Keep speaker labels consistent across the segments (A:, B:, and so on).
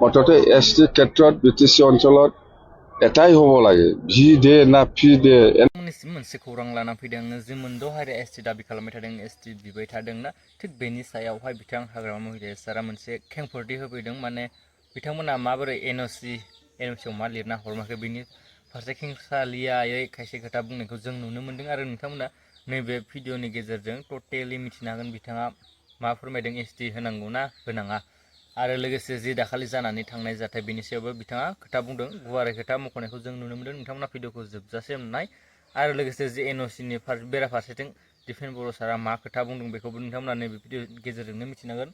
A: মুঠতে ST ক্ষেত্ৰত BTC অঞ্চলত এটাই হ'ব লাগে ভি দে না ফি দে
B: मोनसे खौरां लाना फैदों जे मोनद' हारिया ST दाबि खालामबाय थादों ST बिबाय थादोंना थिग बेनि सायावहाय बिथां हाग्रामा महिलारि सारा मोनसे खेंफोरथि होफैदों माने बिथांमोना माबोरै एनअसिआव मा लिरना हरमाखो बिनि फारसे खेंसालियायै खायसे खोथा बुंनायखौ जों नुनो मोन्दों आरो नोंथांमोना नैबे भिडिअनि गेजेरजों टटेलि मिथिनो हागोन बिथाङा मा फोरमायदों ST होनांगौ ना होनाङा आरो लोगोसे जि दाखालि जानानै थांनाय जाथाय बेनि सायावबो बिथाङा खोथा बुंदों गुवारै खोथा मख'नायखौ जों नुनो मोन्दों नोंथांमोना भिडिअखौ जोबजासिम नाय आरो लोगोसे जे एनअसिनि बेराफारसेथिं दिफेन बर' सारा मा खोथा बुंदों बेखौबो नोंथांमोना नैबे भिडिअ गेजेरजोंनो मिथिनांगोन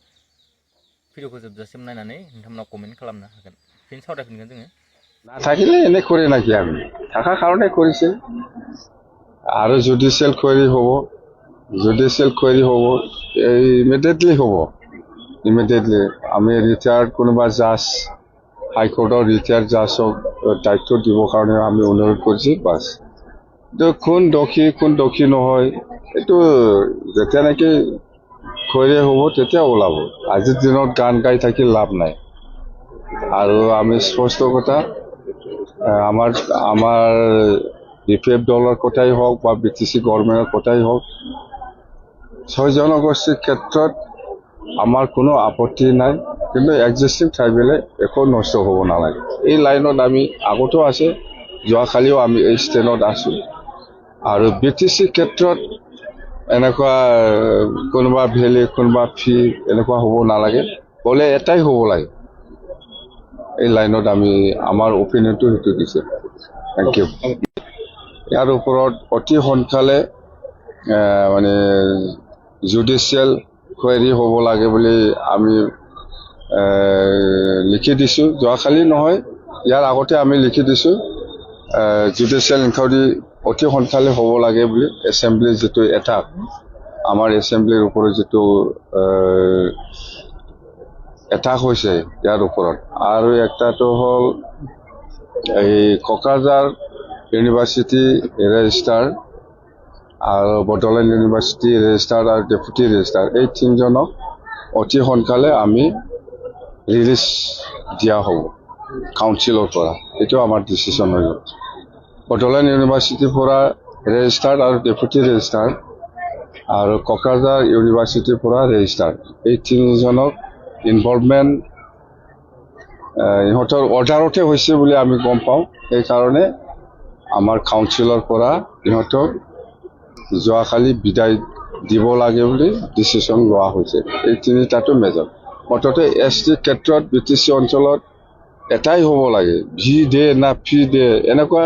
B: भिडिअखौ जोबजासिम नायनानै नोंथांमोना कमेन्ट खालामनो हागोन फिन सावरायफिनगोन जोङो
A: নাথাকিলে এনে কৰে নাকি আমি থাকাৰ কাৰণে কৰিছে আৰু জুডিচিয়েল কুৱেৰি হ'ব ইমিডিয়েটলি হ'ব ইমিডিয়েটলি আমি ৰিটায়াৰ্ড কোনোবা জাজ হাইকোৰ্টৰ ৰিটায়াৰ্ড জাজক দায়িত্ব দিবৰ কাৰণে আমি অনুৰোধ কৰিছোঁ বাছ কোন দোষী নহয় এইটো যেতিয়া নেকি কুৱেৰি হ'ব তেতিয়া ওলাব আজিৰ দিনত গান গাই থাকি লাভ নাই আৰু আমি স্পষ্ট কথা আমাৰ BPF দলৰ কথাই হওক বা BTC গভৰ্ণমেণ্টৰ কথাই হওক 6 জনগোষ্ঠীৰ ক্ষেত্ৰত আমাৰ কোনো আপত্তি নাই কিন্তু এক্সিষ্টিং ট্ৰাইবেলে একো নষ্ট হ'ব নালাগে এই লাইনত আমি আগতো আছে যোৱাকালিও আমি এই ষ্টেণ্ডত আছোঁ আৰু BTC ক্ষেত্ৰত এনেকুৱা কোনোবা ভেলি কোনোবা ফি এনেকুৱা হ'ব নালাগে হ'লে এটাই হ'ব লাগে এই লাইনত আমি আমাৰ অপিনিয়নটো সেইটো দিছে থেংক ইউ ইয়াৰ ওপৰত অতি সোনকালে মানে জুডিচিয়েল কুৱেৰি হ'ব লাগে বুলি আমি লিখি দিছোঁ যোৱাকালি নহয় ইয়াৰ আগতে আমি লিখি দিছোঁ জুডিচিয়েল ইনকুৱাৰী অতি সোনকালে হ'ব লাগে বুলি এছেম্বলিৰ যিটো এটাক আমাৰ এছেম্বলিৰ ওপৰত যিটো এটাক হৈছে ইয়াৰ ওপৰত আৰু একটাটো হ'ল এই কোকৰাঝাৰ ইউনিভাৰ্চিটি ৰেজিষ্ট্ৰাৰ আৰু বডোলেণ্ড ইউনিভাৰ্চিটি ৰেজিষ্ট্ৰাৰ আৰু ডেপুটি ৰেজিষ্ট্ৰাৰ এই তিনিজনক অতি সোনকালে আমি ৰিলিজ দিয়া হ'ব কাউন্সিলৰ পৰা এইটো আমাৰ ডিচিশ্যন হৈ গ'ল বডোলেণ্ড ইউনিভাৰ্চিটিৰ পৰা ৰেজিষ্ট্ৰাৰ আৰু ডেপুটি ৰেজিষ্ট্ৰাৰ আৰু কোকৰাঝাৰ ইউনিভাৰ্চিটিৰ পৰা ৰেজিষ্ট্ৰাৰ এই তিনিজনক ইনভলভমেণ্ট ইহঁতৰ অৰ্ডাৰতে হৈছে বুলি আমি গম পাওঁ সেইকাৰণে আমাৰ কাউন্সিলৰ পৰা ইহঁতক যোৱাকালি বিদায় দিব লাগে বুলি ডিচিশ্যন লোৱা হৈছে এই তিনিটাটো মেজৰ মুঠতে ST ক্ষেত্ৰত BTC অঞ্চলত এটাই হ'ব লাগে ভি দে না ফি দে এনেকুৱা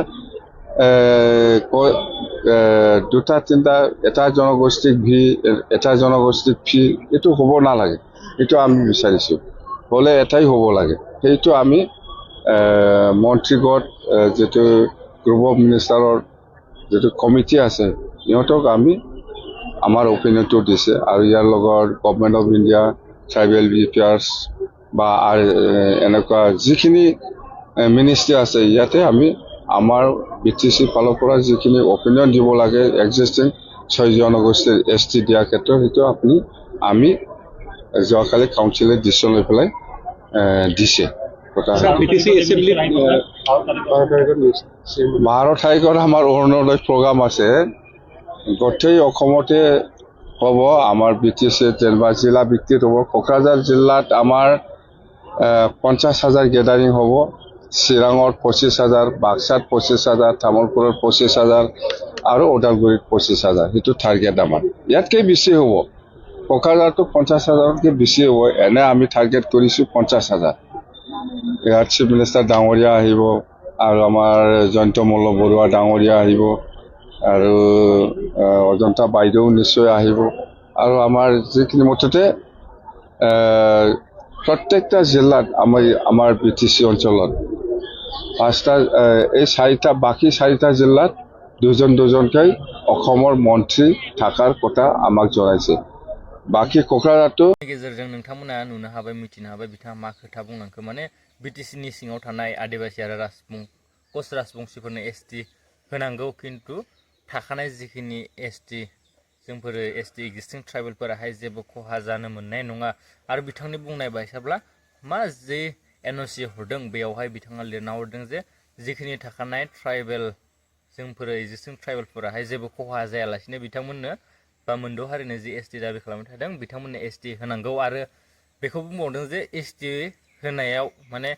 A: দুটা তিনিটা এটা জনগোষ্ঠীক ভি এটা জনগোষ্ঠীক ফি এইটো হ'ব নালাগে এইটো আমি বিচাৰিছোঁ হ'লে এটাই হ'ব লাগে সেইটো আমি মন্ত্ৰীগত যিটো গ্ৰুপ অফ মিনিষ্টাৰৰ যিটো কমিটি আছে ইহঁতক আমি আমাৰ অপিনিয়নটো দিছে আৰু ইয়াৰ লগত government of India tribal affairs বা এনেকুৱা যিখিনি মিনিষ্ট্ৰী আছে ইয়াতে আমি আমাৰ BTC ফালৰ পৰা যিখিনি অপিনিয়ন দিব লাগে এক্সিষ্টিং 6 জনগোষ্ঠীৰ ST দিয়াৰ ক্ষেত্ৰত সেইটো আমি যোৱাকালি কাউন্সিলে ডিচিশ্যন লৈ পেলাই দিছে 12 তাৰিখত আমাৰ অৰুণোদয় প্ৰগ্ৰাম আছে গোটেই অসমতে হ'ব আমাৰ BTC যেনিবা জিলা ভিত্তিত হ'ব কোকৰাঝাৰ জিলাত আমাৰ 50,000 গেডাৰিং হ'ব চিৰাঙত 25,000 বাক্সাত 25,000 তামোলপুৰত 25,000 আৰু ওদালগুৰিত 25,000 সেইটো টাৰ্গেট আমাৰ ইয়াতকৈ বেছি হ'ব কোকৰাঝাৰটো 50,000তকৈ বেছি হ'ব এনে আমি টাৰ্গেট কৰিছোঁ 50,000 ইয়াত চিফ মিনিষ্টাৰ ডাঙৰীয়া আহিব আৰু আমাৰ জয়ন্ত মল্ল বৰুৱা ডাঙৰীয়া আহিব আৰু অজন্তা বাইদেউ নিশ্চয় আহিব আৰু আমাৰ যিখিনি মুঠতে প্ৰত্যেকটা জিলাত আমাৰ BTC অঞ্চলত এই বাকী চাৰিটা জিলাত দুজনকৈ অসমৰ মন্ত্ৰী থকাৰ কথা আমাক জনাইছে বাকী কোকৰাঝাৰটো
B: गेजेरजों नोंथांमोना नुनो हाबाय मिथिनो हाबाय बिथाङा मा खोथा बुंलांखो माने BTCनि सिङाव थानाय आदिबासि आरो कस राजबंसिफोरनो ST होनांगौ खिन्थु थाखानाय जिखिनि ST जोंफोरो ST एक्जिस्टिं ट्राइबेलफोराहाय जेबो खहा जानो मोननाय नङा आरो बिथांनि बुंनाय बायसाब्ला मा जे एनअसि हरदों बेयावहाय बिथाङा लिरना हरदों जे जिखिनि थाखानाय ट्राइबेल जोंफोर एजिस्टिं ट्राइबेलफोराहाय जेबो खहा जायालासिनो बिथांमोननो बा मोनद' हारिनो जि एसटि दाबि खालामबाय थादों बिथांमोननो एसटि होनांगौ आरो बेखौ बुंबावदों जे एसटि होनायाव माने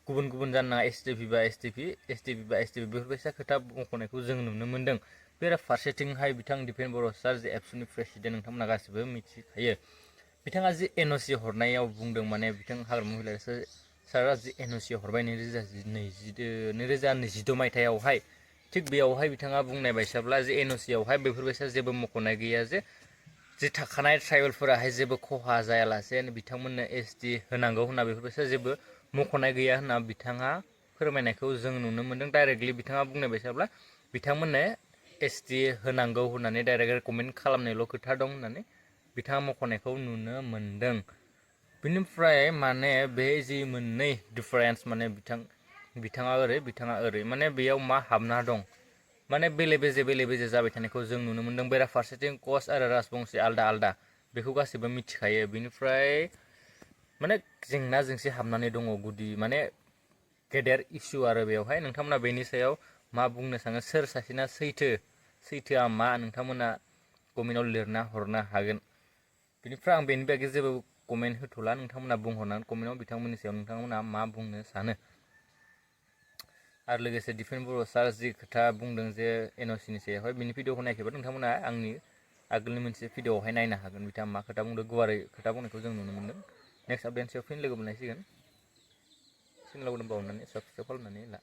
B: गुबुन गुबुन जानो नाङा एसटि बा एसटिपि बेफोरबायसा खोथा मख'नायखौ जों नुनो मोन्दों। बेराफारसेथिंहाय बिथां दिपेन बर' सार जे एबसुनि प्रेसिडेन्ट नोंथांमोना गासिबो मिथिखायो बिथाङा जि एनअसि हरनायाव बुंदों माने बिथां हाग्रामा महिलारि सारा जि एनअसि हरबाय नैरोजा नैजिद' मायथाइयावहाय थिग बेयावहाय बिथाङा बुंनाय बायसाब्ला जे एनअसियावहाय बेफोरबायसा जेबो मख'नाय गैया जे जि थाखानाय ट्राइबेलफोराहाय जेबो खहा जायालासे बिथांमोननो एसटि होनांगौ होनना बेफोरबायसा जेबो मख'नाय गैया होनना बिथाङा फोरमायनायखौ जों नुनो मोन्दों। डाइरेक्टलि बिथाङा बुंनाय बायसाब्ला बिथांमोननो एसटि होनांगौ होननानै डाइरेक्ट रेकमेन्ड खालामनायल' खोथा दं होननानै बिथाङा मख'नायखौ नुनो मोन्दों। बिनिफ्राय माने बे जि मोननै डिफारेन्स माने बिथाङा ओरै माने बेयाव मा हाबना दं माने बेले बेजे जाबाय थानायखौ जों नुनो मोन्दों। बेराफारसेथिं कच आरो राजबंसि आलदा आलदा बेखौ गासैबो मिथिखायो। बिनिफ्राय माने जेंना जेंसि हाबनानै दङ गुदि माने गेदेर इसु आरो बेवहाय नोंथांमोना बेनि सायाव मा बुंनो सानो सोर सासेना सैथोआ मा नोंथांमोना कमेन्टआव लिरना हरनो हागोन। बिनिफ्राय आं बेनि बागै जेबो कमेन्ट होथ'ला नोंथांमोना बुंहरनानै कमेन्टआव बिथांमोननि सायाव नोंथांमोना मा बुंनो सानो। आरो लोगोसे दिपेन बर' सार जि खोथा बुंदों जे एनअसिनि सायावहाय बिनि भिडिअखौ नायखैबा नोंथांमोना आंनि आगोलनि मोनसे भिडिअआवहाय नायनो हागोन बिथाङा मा खोथा बुंदों गुवारै खोथा बुंनायखौ जों नुनो मोन्दों। नेक्स्ट आपडेटनि सायाव फिन लोगो मोनलायसिगोन। चेनेलाव दंबावो होननानै साबस्क्राइब खालामनानै ला।